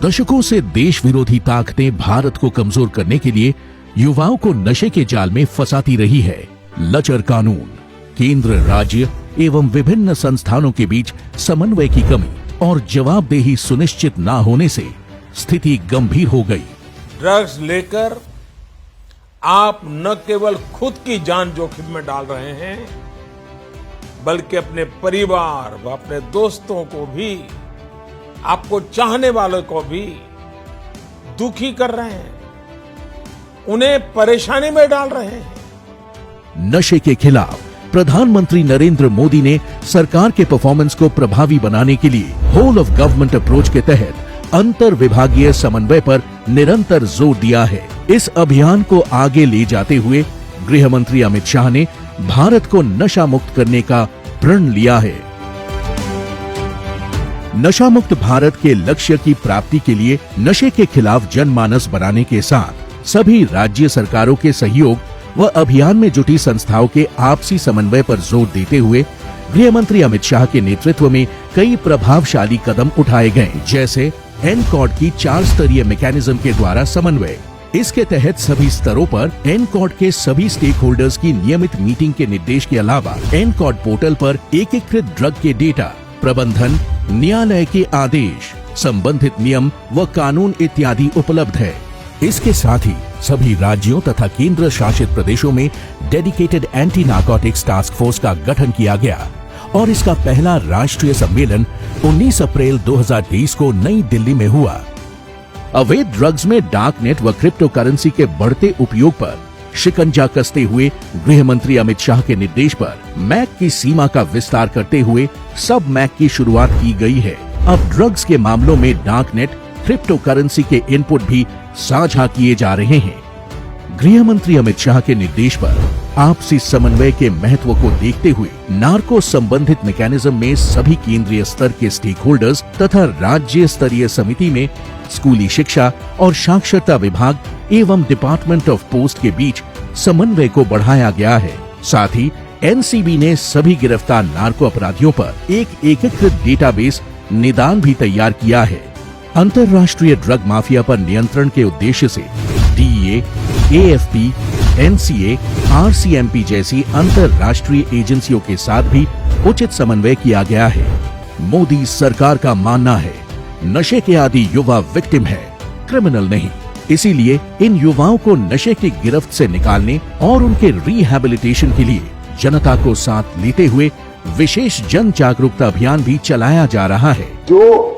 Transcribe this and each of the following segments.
दशकों से देश विरोधी ताकतें भारत को कमजोर करने के लिए युवाओं को नशे के जाल में फंसाती रही है। लचर कानून, केंद्र, राज्य एवं विभिन्न संस्थानों के बीच समन्वय की कमी और जवाबदेही सुनिश्चित न होने से स्थिति गंभीर हो गई। ड्रग्स लेकर आप न केवल खुद की जान जोखिम में डाल रहे हैं, बल्कि अपने परिवार व अपने दोस्तों को भी, आपको चाहने वालों को भी दुखी कर रहे हैं, उन्हें परेशानी में डाल रहे हैं। नशे के खिलाफ प्रधानमंत्री नरेंद्र मोदी ने सरकार के परफॉर्मेंस को प्रभावी बनाने के लिए होल ऑफ गवर्नमेंट अप्रोच के तहत अंतर विभागीय समन्वय पर निरंतर जोर दिया है। इस अभियान को आगे ले जाते हुए गृह मंत्री अमित शाह ने भारत को नशा मुक्त करने का प्रण लिया है। नशा मुक्त भारत के लक्ष्य की प्राप्ति के लिए नशे के खिलाफ जनमानस बनाने के साथ सभी राज्य सरकारों के सहयोग व अभियान में जुटी संस्थाओं के आपसी समन्वय पर जोर देते हुए गृह मंत्री अमित शाह के नेतृत्व में कई प्रभावशाली कदम उठाए गए, जैसे एनकॉड की 4 स्तरीय मैकेनिज्म के द्वारा समन्वय। इसके तहत सभी स्तरों पर एनकॉड के सभी स्टेक होल्डर्स की नियमित मीटिंग के निर्देश के अलावा एनकॉड पोर्टल पर एकीकृत ड्रग के डेटा, प्रबंधन, न्यायालय के आदेश, संबंधित नियम व कानून इत्यादि उपलब्ध है। इसके साथ ही सभी राज्यों तथा केंद्र शासित प्रदेशों में dedicated anti narcotics task force का गठन किया गया और इसका पहला राष्ट्रीय सम्मेलन 19 अप्रैल 2023 को नई दिल्ली में हुआ। अवैध ड्रग्स में डार्क नेट व क्रिप्टो करेंसी के बढ़ते उपयोग पर शिकंजा कसते हुए गृह मंत्री अमित शाह के निर्देश पर मैक की सीमा का विस्तार करते हुए सब मैक की शुरुआत की गई है। अब ड्रग्स के मामलों में डार्क नेट, क्रिप्टो करेंसी के इनपुट भी साझा किए जा रहे हैं। गृह मंत्री अमित शाह के निर्देश पर आपसी समन्वय के महत्व को देखते हुए नार्को संबंधित मैकेनिज्म में सभी केंद्रीय स्तर के स्टेक होल्डर्स तथा राज्य स्तरीय समिति में स्कूली शिक्षा और साक्षरता विभाग एवं डिपार्टमेंट ऑफ पोस्ट के बीच समन्वय को बढ़ाया गया है। साथ ही एनसीबी ने सभी गिरफ्तार नार्को अपराधियों पर एक एकीकृत डेटाबेस निदान भी तैयार किया है। अंतर्राष्ट्रीय ड्रग माफिया पर नियंत्रण के उद्देश्य से डीईए, एएफपी, एनसीए, आरसीएमपी जैसी अंतर्राष्ट्रीय एजेंसियों के साथ भी उचित समन्वय किया गया है। मोदी सरकार का मानना है, नशे के आदि युवा विक्टिम है, क्रिमिनल नहीं। इसीलिए इन युवाओं को नशे की गिरफ्त से निकालने और उनके रिहैबिलिटेशन के लिए जनता को साथ लेते हुए विशेष जन जागरूकता अभियान भी चलाया जा रहा है। जो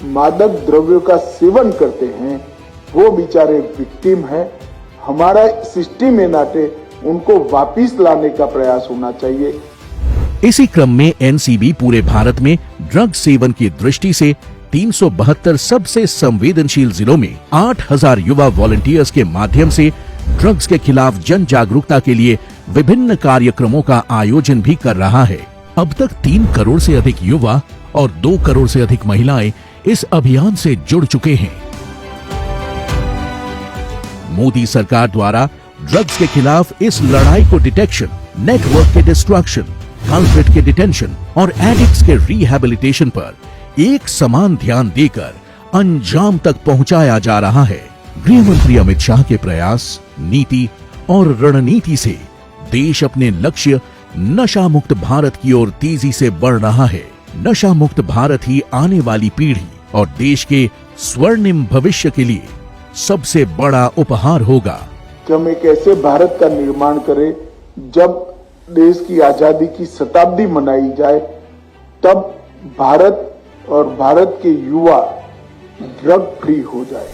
मादक द्रव्यों का सेवन करते हैं वो बेचारे विक्टिम है। हमारा सिस्टम में नाटे उनको वापिस लाने का प्रयास होना चाहिए। इसी क्रम में एनसीबी पूरे भारत में ड्रग सेवन की दृष्टि से 372 सबसे संवेदनशील जिलों में 8000 युवा वॉलंटियर्स के माध्यम से ड्रग्स के खिलाफ जन जागरूकता के लिए विभिन्न कार्यक्रमों का आयोजन भी कर रहा है। अब तक 3 करोड़ से अधिक युवा और 2 करोड़ से अधिक महिलाएं इस अभियान से जुड़ चुके हैं। मोदी सरकार द्वारा ड्रग्स के खिलाफ इस लड़ाई को डिटेक्शन, नेटवर्क के डिस्ट्रक्शन, कल्प्रिट के डिटेंशन और एडिक्ट्स के रिहैबिलिटेशन पर एक समान ध्यान देकर अंजाम तक पहुंचाया जा रहा है। गृह मंत्री अमित शाह के प्रयास, नीति और रणनीति से देश अपने लक्ष्य नशा मुक्त भारत की ओर तेजी से बढ़ रहा है। नशा मुक्त भारत ही आने वाली पीढ़ी और देश के स्वर्णिम भविष्य के लिए सबसे बड़ा उपहार होगा। कि हम एक ऐसे भारत का निर्माण करें जब देश की आजादी की शताब्दी मनाई जाए, तब भारत और भारत के युवा ड्रग फ्री हो जाए।